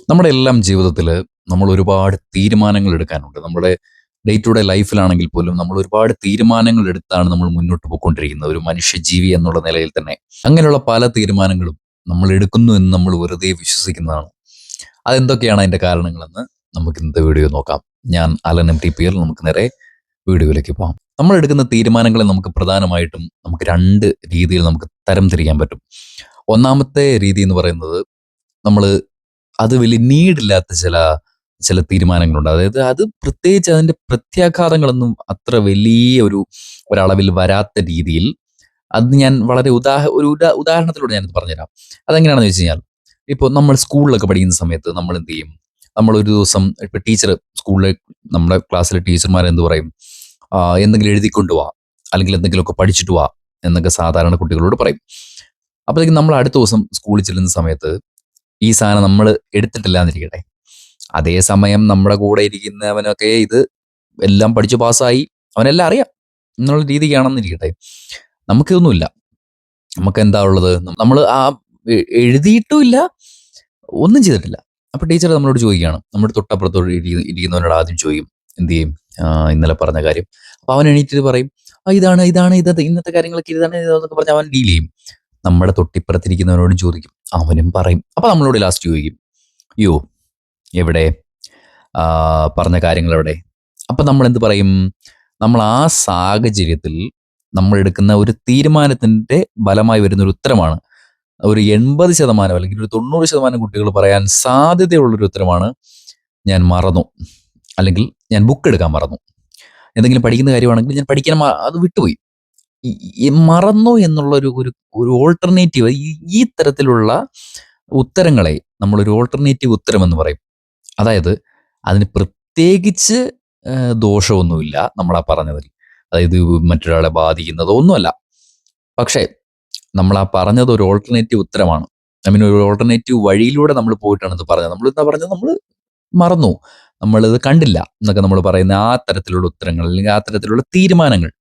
നമ്മുടെ എല്ലാം ജീവിതത്തിൽ നമ്മൾ ഒരുപാട് തീരുമാനങ്ങൾ എടുക്കാനുണ്ട്. നമ്മുടെ ഡേ ടു ഡേ ലൈഫിലാണെങ്കിൽ പോലും നമ്മൾ ഒരുപാട് തീരുമാനങ്ങൾ എടുത്താണ് നമ്മൾ മുന്നോട്ട് പോയിക്കൊണ്ടിരിക്കുന്നത്. ഒരു മനുഷ്യജീവി എന്നുള്ള നിലയിൽ തന്നെ. അങ്ങനെയുള്ള പല തീരുമാനങ്ങളും നമ്മൾ എടുക്കുന്നു എന്ന് നമ്മൾ വെറുതെ വിശ്വസിക്കുന്നതാണ്. അതെന്തൊക്കെയാണ് അതിന്റെ കാരണങ്ങളെന്ന് നമുക്ക് ഇന്നത്തെ വീഡിയോ നോക്കാം. ഞാൻ അലൻ MTPL. നമുക്ക് നേരെ വീഡിയോയിലേക്ക് പോകാം. നമ്മൾ എടുക്കുന്ന തീരുമാനങ്ങളെ നമുക്ക് പ്രധാനമായിട്ടും നമുക്ക് രണ്ട് രീതിയിൽ നമുക്ക് തരംതിരിക്കാൻ പറ്റും. ഒന്നാമത്തെ രീതി എന്ന് പറയുന്നത് നമ്മൾ അത് വലിയ നീഡില്ലാത്ത ചില ചില തീരുമാനങ്ങളുണ്ട്. അതായത് അത് പ്രത്യേകിച്ച് അതിന്റെ പ്രത്യാഘാതങ്ങളൊന്നും അത്ര വലിയ ഒരളവിൽ വരാത്ത രീതിയിൽ അത് ഞാൻ വളരെ ഉദാഹരണത്തിലൂടെ ഞാനത് പറഞ്ഞുതരാം. അതെങ്ങനെയാണെന്ന് വെച്ച് കഴിഞ്ഞാൽ, ഇപ്പോൾ നമ്മൾ സ്കൂളിലൊക്കെ പഠിക്കുന്ന സമയത്ത് നമ്മൾ എന്ത് ചെയ്യും? നമ്മൾ ഒരു ദിവസം ഇപ്പൊ ടീച്ചർ സ്കൂളിലെ നമ്മുടെ ക്ലാസ്സിലെ ടീച്ചർമാർ എന്ത് പറയും? എന്തെങ്കിലും എഴുതിക്കൊണ്ട് വാ, അല്ലെങ്കിൽ എന്തെങ്കിലുമൊക്കെ പഠിച്ചിട്ട് വാ എന്നൊക്കെ സാധാരണ കുട്ടികളോട് പറയും. അപ്പോഴത്തേക്കും നമ്മൾ അടുത്ത ദിവസം സ്കൂളിൽ ചെല്ലുന്ന സമയത്ത് ഈ സാധനം നമ്മൾ എടുത്തിട്ടില്ല എന്നിരിക്കട്ടെ. അതേസമയം നമ്മുടെ കൂടെ ഇരിക്കുന്നവനൊക്കെ ഇത് എല്ലാം പഠിച്ചു പാസ്സായി, അവനെല്ലാം അറിയാം എന്നുള്ള രീതിക്കാണെന്നിരിക്കട്ടെ. നമുക്കിതൊന്നുമില്ല. നമുക്ക് എന്താ ഉള്ളത്? നമ്മൾ എഴുതിയിട്ടും ഇല്ല, ഒന്നും ചെയ്തിട്ടില്ല. അപ്പൊ ടീച്ചർ നമ്മളോട് ചോദിക്കുകയാണ്, നമ്മുടെ തൊട്ടപ്പുറത്തോട് ഇരിക്കുന്നവനോട് ആദ്യം ചോദിക്കും, എന്ത് ചെയ്യും? ഇന്നലെ പറഞ്ഞ കാര്യം. അപ്പൊ അവൻ എണീറ്റിട്ട് പറയും, ഇതാണ് ഇതാണ് ഇത് ഇന്നത്തെ കാര്യങ്ങളൊക്കെ ഇതാണ് ഇതെന്നൊക്കെ പറഞ്ഞ് അവൻ ഡീൽ ചെയ്യും. നമ്മുടെ തൊട്ടിപ്പുറത്തിരിക്കുന്നവനോട് ചോദിക്കും, അവനും പറയും. അപ്പൊ നമ്മളോട് ലാസ്റ്റ് ചോദിക്കും, യോ എവിടെ? പറഞ്ഞ കാര്യങ്ങൾ എവിടെ? അപ്പൊ നമ്മൾ എന്ത് പറയും? നമ്മൾ ആ സാഹചര്യത്തിൽ നമ്മൾ എടുക്കുന്ന ഒരു തീരുമാനത്തിന്റെ ഫലമായി വരുന്ന ഒരു ഉത്തരമാണ്. ഒരു 80% അല്ലെങ്കിൽ ഒരു 90% കുട്ടികൾ പറയാൻ സാധ്യതയുള്ളൊരു ഉത്തരമാണ്, ഞാൻ മറന്നു, അല്ലെങ്കിൽ ഞാൻ ബുക്ക് എടുക്കാൻ മറന്നു. എന്തെങ്കിലും പഠിക്കുന്ന കാര്യമാണെങ്കിൽ ഞാൻ പഠിക്കാൻ അത് വിട്ടുപോയി. ഈ മറന്നു എന്നുള്ള ഒരു ഓൾട്ടർനേറ്റീവ്, ഈ തരത്തിലുള്ള ഉത്തരങ്ങളെ നമ്മളൊരു ഓൾട്ടർനേറ്റീവ് ഉത്തരം എന്ന് പറയും. അതായത് അതിന് പ്രത്യേകിച്ച് ദോഷമൊന്നുമില്ല നമ്മളാ പറഞ്ഞതിൽ. അതായത് മറ്റൊരാളെ ബാധിക്കുന്നതോ ഒന്നുമല്ല. പക്ഷേ നമ്മളാ പറഞ്ഞത് ഒരു ഓൾട്ടർനേറ്റീവ് ഉത്തരമാണ്. ഐ മീൻ ഒരു ഓൾട്ടർനേറ്റീവ് വഴിയിലൂടെ നമ്മൾ പോയിട്ടാണ് ഇത് പറഞ്ഞത്. നമ്മളെന്താ പറഞ്ഞത്? നമ്മൾ മറന്നു, നമ്മളിത് കണ്ടില്ല എന്നൊക്കെ നമ്മൾ പറയുന്ന ആ തരത്തിലുള്ള ഉത്തരങ്ങൾ, അല്ലെങ്കിൽ ആ തരത്തിലുള്ള തീരുമാനങ്ങൾ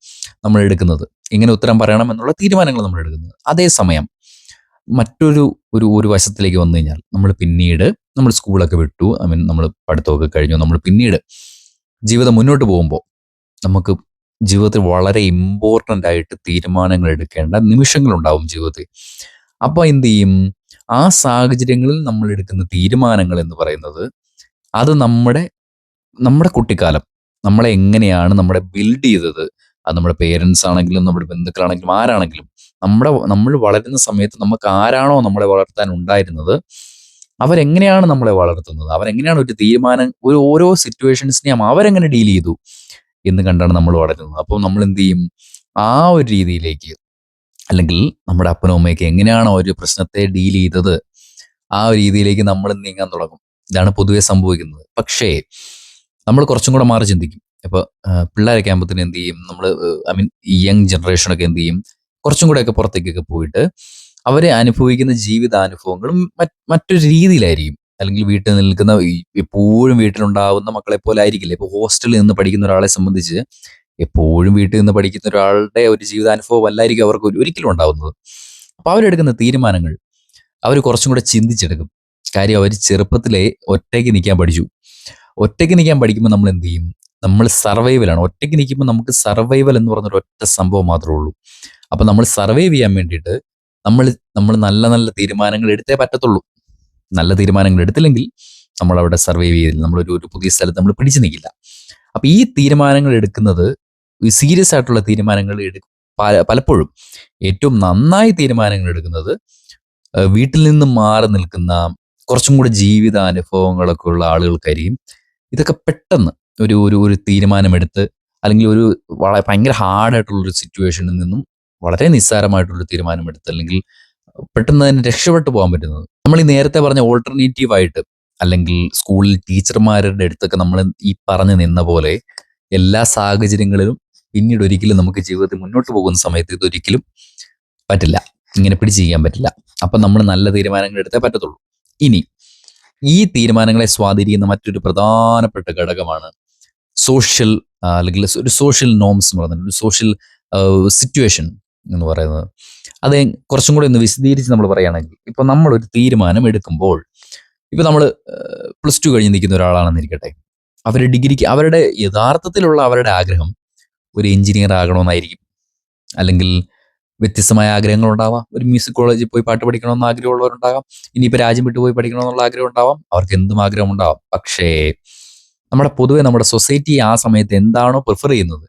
നമ്മൾ എടുക്കുന്നത്, എങ്ങനെ ഉത്തരം പറയണം എന്നുള്ള തീരുമാനങ്ങൾ നമ്മൾ എടുക്കുന്നത്. അതേസമയം മറ്റൊരു ഒരു ഒരു വശത്തിലേക്ക് വന്നു കഴിഞ്ഞാൽ, നമ്മൾ സ്കൂളൊക്കെ വിട്ടു, ഐ മീൻ നമ്മൾ പഠിത്തമൊക്കെ കഴിഞ്ഞു, നമ്മൾ പിന്നീട് ജീവിതം മുന്നോട്ട് പോകുമ്പോൾ നമുക്ക് ജീവിതത്തിൽ വളരെ ഇമ്പോർട്ടൻ്റ് ആയിട്ട് തീരുമാനങ്ങൾ എടുക്കേണ്ട നിമിഷങ്ങളുണ്ടാവും ജീവിതത്തിൽ. അപ്പോൾ എന്ത് ചെയ്യും? ആ സാഹചര്യങ്ങളിൽ നമ്മൾ എടുക്കുന്ന തീരുമാനങ്ങൾ എന്ന് പറയുന്നത്, അത് നമ്മുടെ നമ്മുടെ കുട്ടിക്കാലം നമ്മളെ എങ്ങനെയാണ് നമ്മളെ ബിൽഡ് ചെയ്തത്, അത് നമ്മുടെ പേരൻസ് ആണെങ്കിലും നമ്മുടെ ബന്ധുക്കളാണെങ്കിലും ആരാണെങ്കിലും, നമ്മൾ വളരുന്ന സമയത്ത് നമുക്ക് ആരാണോ നമ്മളെ വളർത്താൻ ഉണ്ടായിരുന്നത്, അവരെങ്ങനെയാണ് നമ്മളെ വളർത്തുന്നത്, അവരെങ്ങനെയാണ് ഒരു തീരുമാനം, ഓരോ സിറ്റുവേഷൻസിനെയും അവരെങ്ങനെ ഡീൽ ചെയ്തു എന്ന് കണ്ടാണ് നമ്മൾ വളരുന്നത്. അപ്പോൾ നമ്മൾ എന്ത് ചെയ്യും? ആ ഒരു രീതിയിലേക്ക്, അല്ലെങ്കിൽ നമ്മുടെ അപ്പനും അമ്മയൊക്കെ എങ്ങനെയാണോ ഒരു പ്രശ്നത്തെ ഡീൽ ചെയ്തത്, ആ ഒരു രീതിയിലേക്ക് നമ്മൾ നീങ്ങാൻ തുടങ്ങും. ഇതാണ് പൊതുവെ സംഭവിക്കുന്നത്. പക്ഷേ നമ്മൾ കുറച്ചും കൂടെ മാറി ചിന്തിക്കും. ഇപ്പൊ പിള്ളേരൊക്കെ ആകുമ്പോഴത്തേന് എന്ത് ചെയ്യും? നമ്മൾ ഐ മീൻ ഈ യങ് ജനറേഷനൊക്കെ എന്ത് ചെയ്യും? കുറച്ചും കൂടെയൊക്കെ പുറത്തേക്കൊക്കെ പോയിട്ട് അവരെ അനുഭവിക്കുന്ന ജീവിതാനുഭവങ്ങളും മറ്റൊരു രീതിയിലായിരിക്കും. അല്ലെങ്കിൽ വീട്ടിൽ നിൽക്കുന്ന എപ്പോഴും വീട്ടിലുണ്ടാവുന്ന മക്കളെ പോലെ ആയിരിക്കില്ല. ഇപ്പൊ ഹോസ്റ്റലിൽ നിന്ന് പഠിക്കുന്ന ഒരാളെ സംബന്ധിച്ച് എപ്പോഴും വീട്ടിൽ നിന്ന് പഠിക്കുന്ന ഒരാളുടെ ഒരു ജീവിതാനുഭവം അല്ലായിരിക്കും അവർക്ക് ഒരിക്കലും ഉണ്ടാവുന്നത്. അപ്പൊ അവരെടുക്കുന്ന തീരുമാനങ്ങൾ അവർ കുറച്ചും കൂടെ ചിന്തിച്ചെടുക്കും. കാര്യം അവർ ചെറുപ്പത്തിലെ ഒറ്റയ്ക്ക് നിൽക്കാൻ പഠിച്ചു. ഒറ്റയ്ക്ക് നിൽക്കാൻ പഠിക്കുമ്പോൾ നമ്മൾ എന്ത് ചെയ്യും? നമ്മൾ സർവൈവലാണ്. ഒറ്റയ്ക്ക് നിൽക്കുമ്പോൾ നമുക്ക് സർവൈവൽ എന്ന് പറഞ്ഞൊരു ഒറ്റ സംഭവം മാത്രമേ ഉള്ളൂ. അപ്പൊ നമ്മൾ സർവൈവ് ചെയ്യാൻ വേണ്ടിയിട്ട് നമ്മൾ നമ്മൾ നല്ല നല്ല തീരുമാനങ്ങൾ എടുത്തേ പറ്റത്തുള്ളൂ. നല്ല തീരുമാനങ്ങൾ എടുത്തില്ലെങ്കിൽ നമ്മൾ അവിടെ സർവൈവ് ചെയ്തില്ല. ഒരു പുതിയ സ്ഥലത്ത് നമ്മൾ പിടിച്ചു നിൽക്കില്ല. അപ്പൊ ഈ തീരുമാനങ്ങൾ എടുക്കുന്നത്, സീരിയസ് ആയിട്ടുള്ള തീരുമാനങ്ങൾ പലപ്പോഴും ഏറ്റവും നന്നായി തീരുമാനങ്ങൾ എടുക്കുന്നത് വീട്ടിൽ നിന്ന് മാറി നിൽക്കുന്ന കുറച്ചും കൂടെ ജീവിതാനുഭവങ്ങളൊക്കെ ഉള്ള ആളുകൾക്കായിരിക്കും. ഇതൊക്കെ പെട്ടെന്ന് ഒരു ഒരു ഒരു തീരുമാനമെടുത്ത്, അല്ലെങ്കിൽ ഭയങ്കര ഹാർഡായിട്ടുള്ളൊരു സിറ്റുവേഷനിൽ നിന്നും വളരെ നിസ്സാരമായിട്ടുള്ളൊരു തീരുമാനമെടുത്ത്, അല്ലെങ്കിൽ പെട്ടെന്ന് തന്നെ രക്ഷപ്പെട്ടു പോകാൻ പറ്റുന്നത്. നമ്മൾ ഈ നേരത്തെ പറഞ്ഞ ഓൾട്ടർനേറ്റീവ് ആയിട്ട്, അല്ലെങ്കിൽ സ്കൂളിൽ ടീച്ചർമാരുടെ അടുത്തൊക്കെ നമ്മൾ ഈ പറഞ്ഞു നിന്ന പോലെ എല്ലാ സാഹചര്യങ്ങളിലും പിന്നീട് ഒരിക്കലും നമുക്ക് ജീവിതത്തിൽ മുന്നോട്ട് പോകുന്ന സമയത്ത് ഇതൊരിക്കലും പറ്റില്ല, ഇങ്ങനെ പിടിച്ചു ചെയ്യാൻ പറ്റില്ല. അപ്പം നമ്മൾ നല്ല തീരുമാനങ്ങൾ എടുത്തേ പറ്റത്തുള്ളൂ. ഇനി ഈ തീരുമാനങ്ങളെ സ്വാധീനിക്കുന്ന മറ്റൊരു പ്രധാനപ്പെട്ട ഘടകമാണ് സോഷ്യൽ, അല്ലെങ്കിൽ ഒരു സോഷ്യൽ നോംസ് എന്ന് പറയുന്നത്, ഒരു സോഷ്യൽ സിറ്റുവേഷൻ എന്ന് പറയുന്നത്. അത് കുറച്ചും കൂടി ഒന്ന് വിശദീകരിച്ച് നമ്മൾ പറയുകയാണെങ്കിൽ, ഇപ്പൊ നമ്മളൊരു തീരുമാനം എടുക്കുമ്പോൾ, ഇപ്പൊ നമ്മൾ +2 കഴിഞ്ഞ് നിൽക്കുന്ന ഒരാളാണെന്നിരിക്കട്ടെ. അവർ ഡിഗ്രിക്ക് അവരുടെ യഥാർത്ഥത്തിലുള്ള അവരുടെ ആഗ്രഹം ഒരു എഞ്ചിനീയർ ആകണമെന്നായിരിക്കും. അല്ലെങ്കിൽ വ്യത്യസ്തമായ ആഗ്രഹങ്ങളുണ്ടാവാം. ഒരു മ്യൂസിക് കോളേജിൽ പോയി പാട്ട് പഠിക്കണമെന്ന് ആഗ്രഹമുള്ളവരുണ്ടാകാം. ഇനിയിപ്പോൾ രാജ്യം വിട്ടു പോയി പഠിക്കണമെന്നുള്ള ആഗ്രഹം ഉണ്ടാവാം. അവർക്ക് എന്തും ആഗ്രഹമുണ്ടാവാം. പക്ഷേ പൊതുവെ നമ്മുടെ സൊസൈറ്റി ആ സമയത്ത് എന്താണോ പ്രിഫർ ചെയ്യുന്നത്,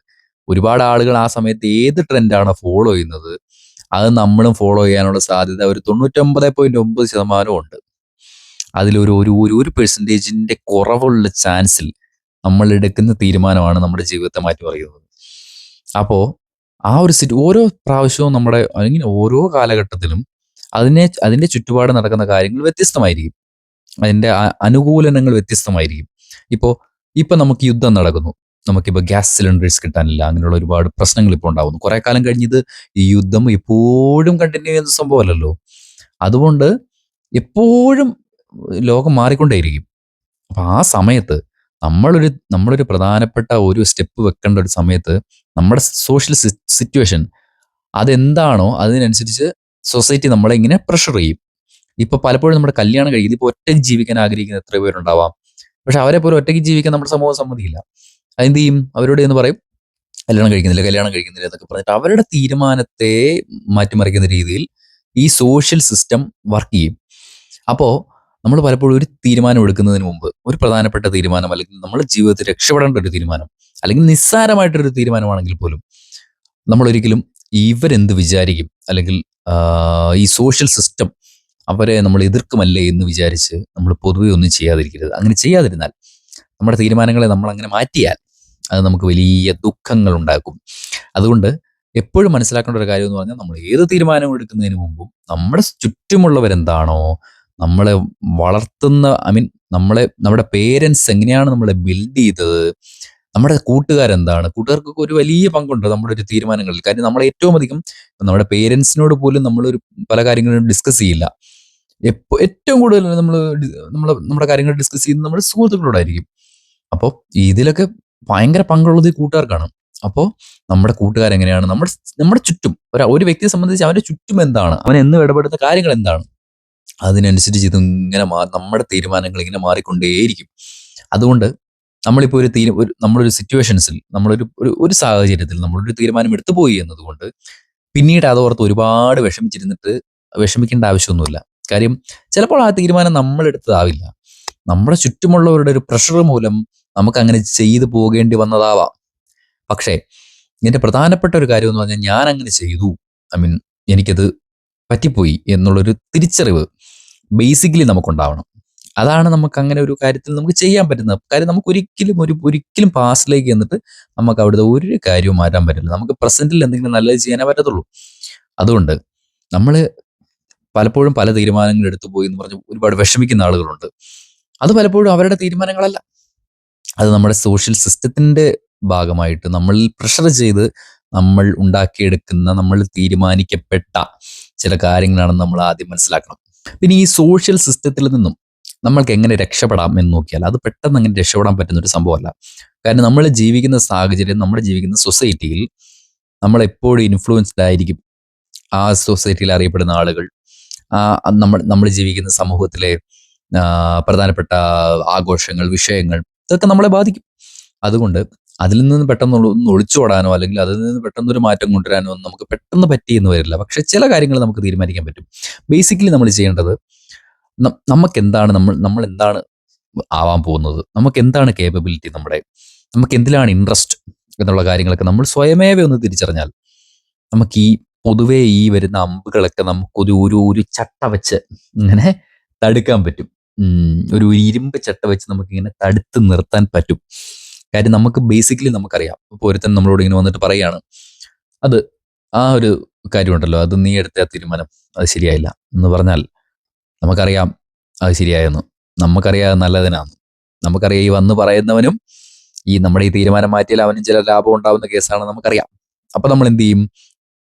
ഒരുപാട് ആളുകൾ ആ സമയത്ത് ഏത് ട്രെൻഡാണോ ഫോളോ ചെയ്യുന്നത്, അത് നമ്മളും ഫോളോ ചെയ്യാനുള്ള സാധ്യത ഒരു 99.9% ഉണ്ട്. അതിലൊരു ഒരു ഒരു ഒരു പെർസെൻറ്റേജിന്റെ കുറവുള്ള ചാൻസിൽ നമ്മൾ എടുക്കുന്ന തീരുമാനമാണ് നമ്മുടെ ജീവിതത്തെ മാറ്റിമറിയുന്നത്. അപ്പോൾ ആ ഒരു ഓരോ പ്രാവശ്യവും അല്ലെങ്കിൽ ഓരോ കാലഘട്ടത്തിലും അതിന്റെ ചുറ്റുപാട് നടക്കുന്ന കാര്യങ്ങൾ വ്യത്യസ്തമായിരിക്കും. അതിന്റെ അനുകൂലനങ്ങൾ വ്യത്യസ്തമായിരിക്കും. ഇപ്പോൾ ഇപ്പൊ നമുക്ക് യുദ്ധം നടക്കുന്നു. നമുക്കിപ്പോൾ ഗ്യാസ് സിലിണ്ടേഴ്സ് കിട്ടാനില്ല. അങ്ങനെയുള്ള ഒരുപാട് പ്രശ്നങ്ങൾ ഇപ്പോൾ ഉണ്ടാവുന്നു. കുറെ കാലം കഴിഞ്ഞ് ഈ യുദ്ധം എപ്പോഴും കണ്ടിന്യൂ ചെയ്യുന്ന സംഭവമല്ലല്ലോ. അതുകൊണ്ട് എപ്പോഴും ലോകം മാറിക്കൊണ്ടേയിരിക്കും. അപ്പൊ ആ സമയത്ത് നമ്മളൊരു പ്രധാനപ്പെട്ട ഒരു സ്റ്റെപ്പ് വെക്കേണ്ട ഒരു സമയത്ത് നമ്മുടെ സോഷ്യൽ സിറ്റുവേഷൻ അതെന്താണോ അതിനനുസരിച്ച് സൊസൈറ്റി നമ്മളെ ഇങ്ങനെ പ്രഷർ ചെയ്യും. ഇപ്പൊ പലപ്പോഴും നമ്മുടെ കല്യാണം കഴിയും. ഇതിപ്പോ ഒറ്റയ്ക്ക് ജീവിക്കാൻ ആഗ്രഹിക്കുന്ന എത്ര പേരുണ്ടാവാം. പക്ഷെ അവരെ പോലും ഒറ്റയ്ക്ക് ജീവിക്കാൻ നമ്മുടെ സമൂഹം സമ്മതിക്കില്ല. അതെന്ത് ചെയ്യും? അവരോട് എന്ന് പറയും, കല്യാണം കഴിക്കുന്നില്ല എന്നൊക്കെ പറഞ്ഞിട്ട് അവരുടെ തീരുമാനത്തെ മാറ്റിമറിക്കുന്ന രീതിയിൽ ഈ സോഷ്യൽ സിസ്റ്റം വർക്ക് ചെയ്യും. അപ്പോൾ നമ്മൾ പലപ്പോഴും ഒരു തീരുമാനം എടുക്കുന്നതിന് മുമ്പ് ഒരു പ്രധാനപ്പെട്ട തീരുമാനം, അല്ലെങ്കിൽ നമ്മുടെ ജീവിതത്തിൽ രക്ഷപ്പെടേണ്ട ഒരു തീരുമാനം, അല്ലെങ്കിൽ നിസ്സാരമായിട്ടൊരു തീരുമാനമാണെങ്കിൽ പോലും നമ്മൾ ഒരിക്കലും ഇവരെന്ത് വിചാരിക്കും, അല്ലെങ്കിൽ ഈ സോഷ്യൽ സിസ്റ്റം അവരെ നമ്മൾ എതിർക്കുമല്ലേ എന്ന് വിചാരിച്ച് നമ്മൾ പൊതുവെ ഒന്നും ചെയ്യാതിരിക്കരുത്. അങ്ങനെ ചെയ്യാതിരുന്നാൽ, നമ്മുടെ തീരുമാനങ്ങളെ നമ്മൾ അങ്ങനെ മാറ്റിയാൽ അത് നമുക്ക് വലിയ ദുഃഖങ്ങൾ ഉണ്ടാക്കും. അതുകൊണ്ട് എപ്പോഴും മനസ്സിലാക്കേണ്ട ഒരു കാര്യം എന്ന് പറഞ്ഞാൽ, നമ്മൾ ഏത് തീരുമാനം എടുക്കുന്നതിന് മുമ്പും നമ്മുടെ ചുറ്റുമുള്ളവരെന്താണോ നമ്മളെ വളർത്തുന്ന, നമ്മുടെ പേരൻസ് എങ്ങനെയാണ് നമ്മളെ ബിൽഡ് ചെയ്തത്, നമ്മുടെ കൂട്ടുകാരെന്താണ്, കൂട്ടുകാർക്കൊക്കെ ഒരു വലിയ പങ്കുണ്ട് നമ്മുടെ ഒരു തീരുമാനങ്ങളിൽ. കാര്യം നമ്മൾ ഏറ്റവും അധികം നമ്മുടെ പേരൻസിനോട് പോലും നമ്മളൊരു പല കാര്യങ്ങളും ഡിസ്കസ് ചെയ്യില്ല. ഏറ്റവും കൂടുതൽ നമ്മുടെ കാര്യങ്ങൾ ഡിസ്കസ് ചെയ്യുന്നത് നമ്മുടെ സുഹൃത്തുക്കളോടായിരിക്കും. അപ്പോൾ ഇതിലൊക്കെ ഭയങ്കര പങ്കുള്ളത് ഈ കൂട്ടുകാർക്കാണ്. അപ്പോൾ നമ്മുടെ കൂട്ടുകാരെങ്ങനെയാണ്, നമ്മുടെ ചുറ്റും ഒരു വ്യക്തിയെ സംബന്ധിച്ച് അവന്റെ ചുറ്റും എന്താണ്, അവൻ എന്ന് ഇടപെടുന്ന കാര്യങ്ങൾ എന്താണ്, അതിനനുസരിച്ച് ഇതിങ്ങനെ നമ്മുടെ തീരുമാനങ്ങൾ ഇങ്ങനെ മാറിക്കൊണ്ടേയിരിക്കും. അതുകൊണ്ട് നമ്മളിപ്പോൾ നമ്മളൊരു സിറ്റുവേഷൻസിൽ, ഒരു സാഹചര്യത്തിൽ നമ്മളൊരു തീരുമാനം എടുത്തു പോയി എന്നതുകൊണ്ട് പിന്നീട് അതോർത്ത് ഒരുപാട് വിഷമിക്കേണ്ട ആവശ്യമൊന്നുമില്ല. കാര്യം ചിലപ്പോൾ ആ തീരുമാനം നമ്മൾ എടുത്തതാവില്ല. നമ്മുടെ ചുറ്റുമുള്ളവരുടെ ഒരു പ്രഷർ മൂലം നമുക്ക് അങ്ങനെ ചെയ്തു പോകേണ്ടി വന്നതാവാം. പക്ഷേ ഇതിന്റെ പ്രധാനപ്പെട്ട ഒരു കാര്യം എന്ന് പറഞ്ഞാൽ, ഞാൻ അങ്ങനെ ചെയ്തു, എനിക്കത് പറ്റിപ്പോയി എന്നുള്ളൊരു തിരിച്ചറിവ് ബേസിക്കലി നമുക്കുണ്ടാവണം. അതാണ് നമുക്ക് അങ്ങനെ ഒരു കാര്യത്തിൽ നമുക്ക് ചെയ്യാൻ പറ്റുന്നത്. കാര്യം നമുക്ക് ഒരിക്കലും പാസ്റ്റിലേക്ക് എന്നിട്ട് നമുക്ക് അവിടുത്തെ ഒരു കാര്യവും മാറ്റാൻ പറ്റില്ല. നമുക്ക് പ്രസന്റിൽ എന്തെങ്കിലും നല്ലത് ചെയ്യാനേ പറ്റത്തുള്ളൂ. അതുകൊണ്ട് നമ്മൾ പലപ്പോഴും പല തീരുമാനങ്ങൾ എടുത്തു പോയി എന്ന് പറഞ്ഞ് ഒരുപാട് വിഷമിക്കുന്ന ആളുകളുണ്ട്. അത് പലപ്പോഴും അവരുടെ തീരുമാനങ്ങളല്ല. അത് നമ്മുടെ സോഷ്യൽ സിസ്റ്റത്തിന്റെ ഭാഗമായിട്ട് നമ്മളിൽ പ്രഷർ ചെയ്ത് നമ്മൾ ഉണ്ടാക്കിയെടുക്കുന്ന, നമ്മൾ തീരുമാനിക്കപ്പെട്ട ചില കാര്യങ്ങളാണെന്ന് നമ്മൾ ആദ്യം മനസ്സിലാക്കണം. പിന്നെ ഈ സോഷ്യൽ സിസ്റ്റത്തിൽ നിന്നും നമ്മൾക്ക് എങ്ങനെ രക്ഷപ്പെടാം എന്ന് നോക്കിയാൽ, അത് പെട്ടെന്ന് അങ്ങനെ രക്ഷപ്പെടാൻ പറ്റുന്ന ഒരു സംഭവമല്ല. കാരണം നമ്മൾ ജീവിക്കുന്ന സാഹചര്യം, നമ്മൾ ജീവിക്കുന്ന സൊസൈറ്റിയിൽ നമ്മളെപ്പോഴും ഇൻഫ്ലുവൻസ്ഡ് ആയിരിക്കും. ആ സൊസൈറ്റിയിൽ അറിയപ്പെടുന്ന ആളുകൾ, നമ്മൾ ജീവിക്കുന്ന സമൂഹത്തിലെ പ്രധാനപ്പെട്ട ആഘോഷങ്ങൾ, വിഷയങ്ങൾ, ഇതൊക്കെ നമ്മളെ ബാധിക്കും. അതുകൊണ്ട് അതിൽ നിന്ന് പെട്ടെന്ന് ഒന്ന് ഒളിച്ചോടാനോ അല്ലെങ്കിൽ അതിൽ നിന്ന് പെട്ടെന്നൊരു മാറ്റം കൊണ്ടുവരാനോ ഒന്നും നമുക്ക് പെട്ടെന്ന് പറ്റിയെന്ന് വരില്ല. പക്ഷെ ചില കാര്യങ്ങൾ നമുക്ക് തീരുമാനിക്കാൻ പറ്റും. ബേസിക്കലി നമ്മൾ ചെയ്യേണ്ടത്, നമുക്ക് എന്താണ്, നമ്മൾ എന്താണ് ആവാൻ പോകുന്നത്, നമുക്ക് എന്താണ് കേപ്പബിലിറ്റി, നമുക്ക് എന്തിലാണ് ഇൻട്രസ്റ്റ് എന്നുള്ള കാര്യങ്ങളൊക്കെ നമ്മൾ സ്വയമേവ ഒന്ന് തിരിച്ചറിഞ്ഞാൽ, നമുക്ക് ഈ പൊതുവേ ഈ വരുന്ന അമ്പുകളൊക്കെ നമുക്കൊരു ഒരു ചട്ട വെച്ച് ഇങ്ങനെ തടുക്കാൻ പറ്റും. ഒരു ഇരുമ്പ് ചട്ട വെച്ച് നമുക്കിങ്ങനെ തടുത്ത് നിർത്താൻ പറ്റും. കാര്യം നമുക്ക് ബേസിക്കലി നമുക്കറിയാം. ഇപ്പോൾ ഒരുത്തൻ നമ്മളോട് ഇങ്ങനെ വന്നിട്ട് പറയാണ്, അത് ആ ഒരു കാര്യമുണ്ടല്ലോ, അത് നീ എടുത്ത തീരുമാനം അത് ശരിയായില്ല എന്ന് പറഞ്ഞാൽ നമുക്കറിയാം അത് ശരിയായെന്ന്. നമുക്കറിയാം നല്ലതിനാന്ന്. നമുക്കറിയാം ഈ വന്ന് പറയുന്നവനും നമ്മുടെ ഈ തീരുമാനം മാറ്റിയാൽ അവനും ചില ലാഭം ഉണ്ടാവുന്ന കേസാണ് നമുക്കറിയാം. അപ്പൊ നമ്മൾ എന്ത് ചെയ്യും?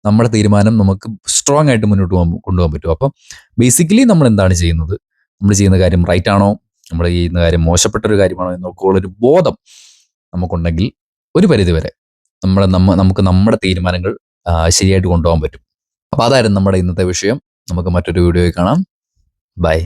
നമ്മുടെ തീരുമാനം നമുക്ക് സ്ട്രോങ് ആയിട്ട് മുന്നോട്ട് കൊണ്ടുപോകാൻ പറ്റും. അപ്പം ബേസിക്കലി നമ്മൾ എന്താണ് ചെയ്യുന്നത്, നമ്മൾ ചെയ്യുന്ന കാര്യം റൈറ്റ് ആണോ, നമ്മൾ ചെയ്യുന്ന കാര്യം മോശപ്പെട്ട ഒരു കാര്യമാണോ എന്നൊക്കെയുള്ളൊരു ബോധം നമുക്കുണ്ടെങ്കിൽ ഒരു പരിധിവരെ നമുക്ക് നമ്മുടെ തീരുമാനങ്ങൾ ശരിയായിട്ട് കൊണ്ടുപോകാൻ പറ്റും. അപ്പൊ അതായിരുന്നു നമ്മുടെ ഇന്നത്തെ വിഷയം. നമുക്ക് മറ്റൊരു വീഡിയോയിൽ കാണാം. ബൈ.